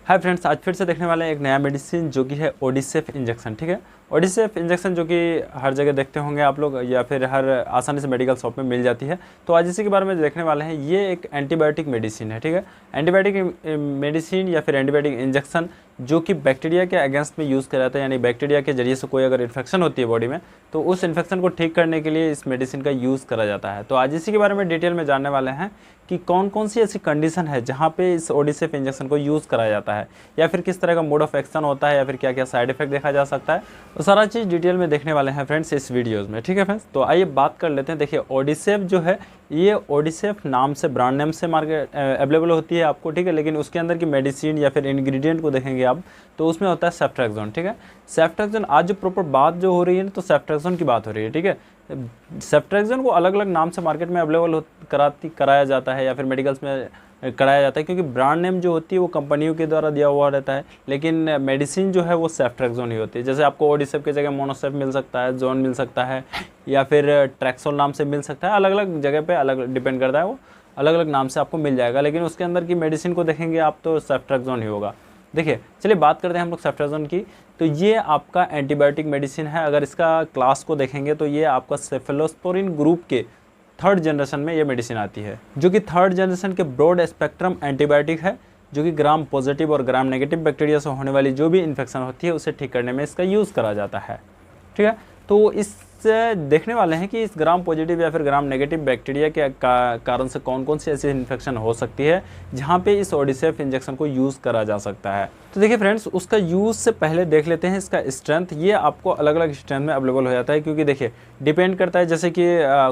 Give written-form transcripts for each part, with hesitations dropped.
Hi friends, आज फिर से देखने वाले हैं एक नया मेडिसिन जो कि है ओडिसेफ इंजेक्शन। ठीक है, ओडिसेफ इंजेक्शन जो कि हर जगह देखते होंगे आप लोग या फिर हर आसानी से मेडिकल शॉप में मिल जाती है। तो आज इसी के बारे में देखने वाले हैं। ये एक एंटीबायोटिक मेडिसिन है। ठीक है, एंटीबायोटिक मेडिसिन या फिर एंटीबायोटिक इंजेक्शन जो कि बैक्टीरिया के अगेंस्ट में यूज़ किया जाता है, यानी बैक्टीरिया के जरिए से कोई अगर इन्फेक्शन होती है बॉडी में तो उस इन्फेक्शन को ठीक करने के लिए इस मेडिसिन का यूज़ करा जाता है। तो आज इसी के बारे में डिटेल में जानने वाले हैं कि कौन कौन सी ऐसी कंडीशन है जहाँ पे इस ओडिसेफ इंजेक्शन को यूज़ करा जाता है, या फिर किस तरह का मोड ऑफ एक्शन होता है, या फिर क्या क्या साइड इफेक्ट देखा जा सकता है। तो सारा चीज़ डिटेल में देखने वाले हैं फ्रेंड्स इस वीडियोज़ में। ठीक है फ्रेंड्स, तो आइए बात कर लेते हैं। देखिए, ओडिसेफ जो है ये ओडिसेफ नाम से, ब्रांड नेम से मार्केट अवेलेबल होती है आपको। ठीक है, लेकिन उसके अंदर की मेडिसिन या फिर इंग्रेडिएंट को देखेंगे आप तो उसमें होता है सेफ्ट्रैक्सोन। ठीक है, सेफ्ट्रैक्सोन आज जो प्रॉपर बात जो हो रही है तो सेफ्ट्रैक्सोन की बात हो रही है। ठीक है, सेफ्ट्रैक्सोन को अलग अलग नाम से मार्केट में अवेलेबल कराया जाता है या फिर मेडिकल्स में कराया जाता है, क्योंकि ब्रांड नेम जो होती है वो कंपनियों के द्वारा दिया हुआ रहता है, लेकिन मेडिसिन जो है वो सेफ्ट्रैक्सोन ही होती है। जैसे आपको ओडिसेफ की जगह मोनोसेफ मिल सकता है, जोन मिल सकता है, या फिर ट्रैक्सोल नाम से मिल सकता है। अलग अलग जगह पे अलग डिपेंड करता है, वो अलग अलग नाम से आपको मिल जाएगा, लेकिन उसके अंदर की मेडिसिन को देखेंगे आप तो सेफ्ट्रैक्सोन ही होगा। देखिए, चलिए बात करते हैं हम लोग सेफ्ट्रैक्सोन की। तो ये आपका एंटीबायोटिक मेडिसिन है। अगर इसका क्लास को देखेंगे तो ये आपका सेफेलोस्पोरिन ग्रुप के थर्ड जनरेशन में ये मेडिसिन आती है, जो कि थर्ड जनरेशन के ब्रॉड स्पेक्ट्रम एंटीबायोटिक है, जो कि ग्राम पॉजिटिव और ग्राम नेगेटिव बैक्टीरिया से होने वाली जो भी इन्फेक्शन होती है उसे ठीक करने में इसका यूज़ करा जाता है। ठीक है, तो इससे देखने वाले हैं कि इस ग्राम पॉजिटिव या फिर ग्राम नेगेटिव बैक्टीरिया के कारण से कौन कौन सी ऐसी इन्फेक्शन हो सकती है जहाँ पे इस ओडिसेफ इंजेक्शन को यूज़ करा जा सकता है। तो देखिए फ्रेंड्स, उसका यूज़ से पहले देख लेते हैं इसका स्ट्रेंथ। ये आपको अलग अलग स्ट्रेंथ में अवेलेबल हो जाता है, क्योंकि देखिए डिपेंड करता है। जैसे कि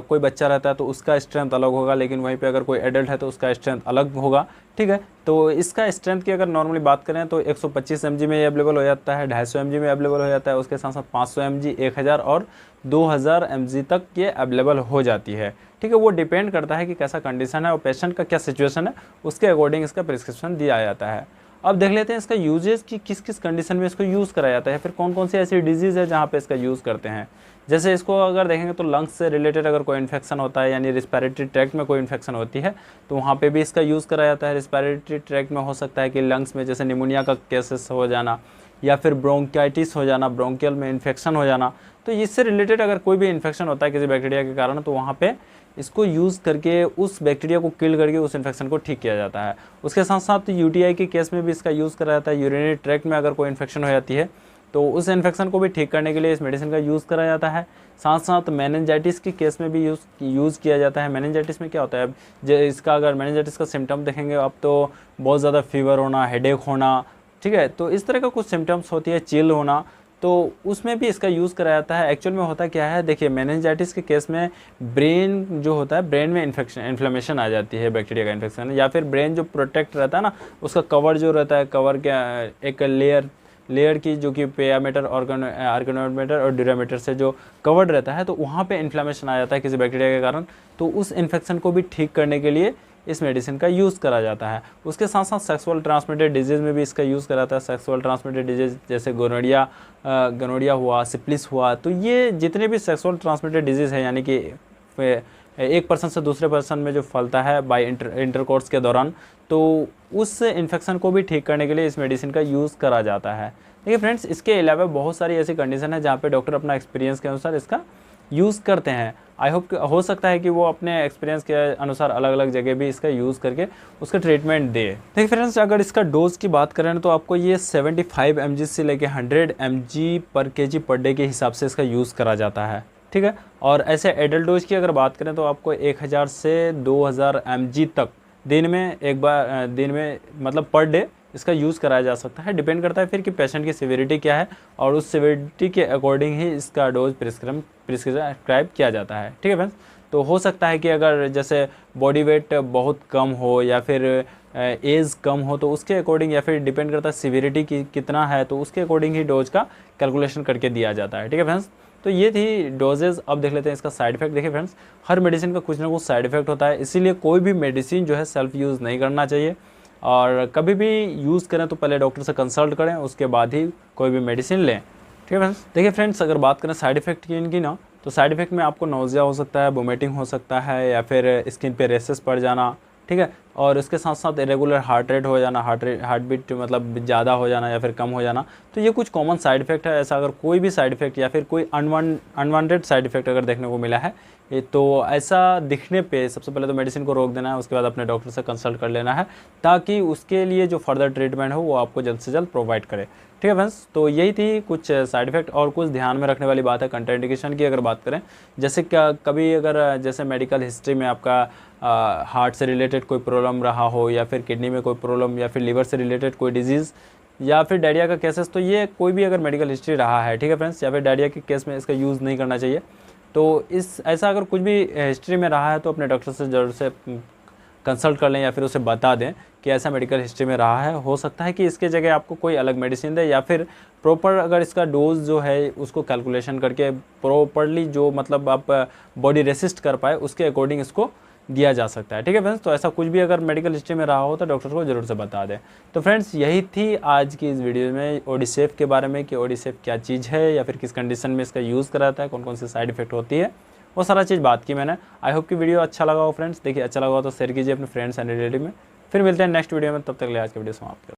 कोई बच्चा रहता है तो उसका स्ट्रेंथ अलग होगा, लेकिन वहीं पे अगर कोई एडल्ट है तो उसका स्ट्रेंथ अलग होगा। ठीक है, तो इसका स्ट्रेंथ की अगर नॉर्मली बात करें तो 125 mg में ये अवेलेबल हो जाता है, 250 mg में अवेलेबल हो जाता है, उसके साथ साथ 500 mg, 1000 और 2000 mg तक ये अवेलेबल हो जाती है। ठीक है, वो डिपेंड करता है कि कैसा कंडीशन है और पेशेंट का क्या सिचुएशन है, उसके अकॉर्डिंग इसका प्रिस्क्रिप्शन दिया जाता है। अब देख लेते हैं इसका यूजेस कि किस किस कंडीशन में इसको यूज़ कराया जाता है, फिर कौन कौन सी ऐसी डिजीज़ है जहाँ पे इसका यूज़ करते हैं। जैसे इसको अगर देखेंगे तो लंग्स से रिलेटेड अगर कोई इन्फेक्शन होता है, यानी रिस्पिरेटरी ट्रैक्ट में कोई इन्फेक्शन होती है तो वहाँ पे भी इसका यूज़ कराया जाता है। रिस्पिरेटरी ट्रैक्ट में हो सकता है कि लंग्स में जैसे निमोनिया का केसेस हो जाना, या फिर ब्रोंकाइटिस हो जाना, ब्रोंकियल में इन्फेक्शन हो जाना, तो इससे रिलेटेड अगर कोई भी इन्फेक्शन होता है किसी बैक्टीरिया के कारण तो वहाँ पे इसको यूज़ करके उस बैक्टीरिया को किल करके उस इन्फेक्शन को ठीक किया जाता है। उसके साथ साथ यूटीआई के केस में भी इसका यूज़ करा जाता है। यूरिनरी ट्रैक्ट में अगर कोई इन्फेक्शन हो जाती है तो उस इन्फेक्शन को भी ठीक करने के लिए इस मेडिसिन का यूज़ करा जाता है। साथ साथ मेनिंजाइटिस के केस में भी यूज़ किया जाता है। मेनिंजाइटिस में क्या होता है, अब इसका अगर मेनिंजाइटिस का सिम्टम देखेंगे आप तो बहुत ज़्यादा फीवर होना, हेडेक होना, ठीक है, तो इस तरह का कुछ सिम्टम्स होती है, चिल होना, तो उसमें भी इसका यूज़ कराया जाता है। एक्चुअल में होता क्या है, देखिए मेनिंजाइटिस के केस में ब्रेन जो होता है, ब्रेन में इन्फ्लेमेशन आ जाती है, बैक्टीरिया का इन्फेक्शन, या फिर ब्रेन जो प्रोटेक्ट रहता है ना, उसका कवर जो रहता है, कवर के एक लेयर की जो कि पेरामीटर, ऑर्गेनोमीटर और ड्यूरामीटर से जो कवर्ड रहता है, तो वहाँ पे इन्फ्लेमेशन आ जाता है किसी बैक्टीरिया के कारण, तो उस इन्फेक्शन को भी ठीक करने के लिए इस मेडिसिन का यूज़ करा जाता है। उसके साथ साथ सेक्सुअल ट्रांसमिटेड डिजीज़ में भी इसका यूज़ करा जाता है। सेक्सुअल ट्रांसमिटेड डिजीज़ जैसे गोनोरिया हुआ, सिप्लिस हुआ, तो ये जितने भी सेक्सुअल ट्रांसमिटेड डिजीज़ है, यानी कि एक पर्सन से दूसरे पर्सन में जो फैलता है बाय इंटरकोर्स के दौरान, तो उस इन्फेक्शन को भी ठीक करने के लिए इस मेडिसिन का यूज़ करा जाता है। देखिए फ्रेंड्स, इसके अलावा बहुत सारी ऐसी कंडीशन है जहाँ पे डॉक्टर अपना एक्सपीरियंस के अनुसार इसका यूज़ करते हैं। आई होप हो सकता है कि वो अपने एक्सपीरियंस के अनुसार अलग अलग जगह भी इसका यूज़ करके उसका ट्रीटमेंट दे। देखिए फ्रेंड्स, अगर इसका डोज की बात करें तो आपको ये 75 mg से लेके 100 mg पर kg पर डे के हिसाब से इसका यूज़ करा जाता है। ठीक है, और ऐसे एडल्ट डोज की अगर बात करें तो आपको 1000 से 2000 mg तक दिन में मतलब पर डे इसका यूज़ कराया जा सकता है। डिपेंड करता है फिर कि पेशेंट की सिविरिटी क्या है, और उस सिविरिटी के अकॉर्डिंग ही इसका डोज प्रिस्क्राइब किया जाता है। ठीक है फ्रेंड्स, तो हो सकता है कि अगर जैसे बॉडी वेट बहुत कम हो या फिर एज कम हो तो उसके अकॉर्डिंग, या फिर डिपेंड करता है सिविरिटी की कितना है तो उसके अकॉर्डिंग ही डोज का कैलकुलेशन करके दिया जाता है। ठीक है फ्रेंड्स, तो ये थी डोजेज। अब देख लेते हैं इसका साइड इफेक्ट। देखिए फ्रेंड्स, हर मेडिसिन का कुछ ना कुछ साइड इफेक्ट होता है, इसीलिए कोई भी मेडिसिन जो है सेल्फ यूज़ नहीं करना चाहिए, और कभी भी यूज़ करें तो पहले डॉक्टर से कंसल्ट करें, उसके बाद ही कोई भी मेडिसिन लें। ठीक है फ्रेंड्स, देखिए फ्रेंड्स, अगर बात करें साइड इफेक्ट की इनकी ना, तो साइड इफेक्ट में आपको नोज़िया हो सकता है, वोमिटिंग हो सकता है, या फिर स्किन पे रेसेस पड़ जाना। ठीक है, और उसके साथ साथ इरेगुलर हार्ट रेट हो जाना, हार्ट बीट मतलब ज़्यादा हो जाना या फिर कम हो जाना, तो ये कुछ कॉमन साइड इफ़ेक्ट है। ऐसा अगर कोई भी साइड इफ़ेक्ट या फिर कोई अनवांटेड साइड इफ़ेक्ट अगर देखने को मिला है तो ऐसा दिखने पे सबसे पहले तो मेडिसिन को रोक देना है, उसके बाद अपने डॉक्टर से कंसल्ट कर लेना है ताकि उसके लिए जो फर्दर ट्रीटमेंट हो वो आपको जल्द से जल्द प्रोवाइड करे। ठीक है फ्रेंड्स, तो यही थी कुछ साइड इफ़ेक्ट। और कुछ ध्यान में रखने वाली बात है कंट्राइंडिकेशन की अगर बात करें, जैसे क्या कभी अगर जैसे मेडिकल हिस्ट्री में आपका हार्ट से रिलेटेड कोई प्रॉब्लम रहा हो या फिर किडनी में कोई प्रॉब्लम या फिर लिवर से रिलेटेड कोई डिजीज़ या फिर डायरिया का केसेस, तो ये कोई भी अगर मेडिकल हिस्ट्री रहा है, ठीक है फ्रेंड्स, या फिर डायरिया के केस में इसका यूज़ नहीं करना चाहिए। तो ऐसा अगर कुछ भी हिस्ट्री में रहा है तो अपने डॉक्टर से ज़रूर से कंसल्ट कर लें या फिर उसे बता दें कि ऐसा मेडिकल हिस्ट्री में रहा है। हो सकता है कि इसके जगह आपको कोई अलग मेडिसिन दे या फिर प्रॉपर अगर इसका डोज जो है उसको कैलकुलेशन करके प्रॉपरली जो मतलब आप बॉडी रेसिस्ट कर पाए उसके अकॉर्डिंग इसको दिया जा सकता है। ठीक है फ्रेंड्स, तो ऐसा कुछ भी अगर मेडिकल हिस्ट्री में रहा हो तो डॉक्टर को ज़रूर से बता दें। तो फ्रेंड्स, यही थी आज की इस वीडियो में ओडिसेफ के बारे में कि ओडिसेफ क्या चीज़ है या फिर किस कंडीशन में इसका यूज़ कराता है, कौन कौन सी साइड इफेक्ट होती है, वो सारा चीज़ बात की मैंने। आई होप कि वीडियो अच्छा लगा हो फ्रेंड्स। देखिए अच्छा लगा हो तो शेयर कीजिए अपने फ्रेंड्स एंड रिलेटिव में। फिर मिलते हैं नेक्स्ट वीडियो में, तब तक के लिए आज का वीडियो समाप्त करें।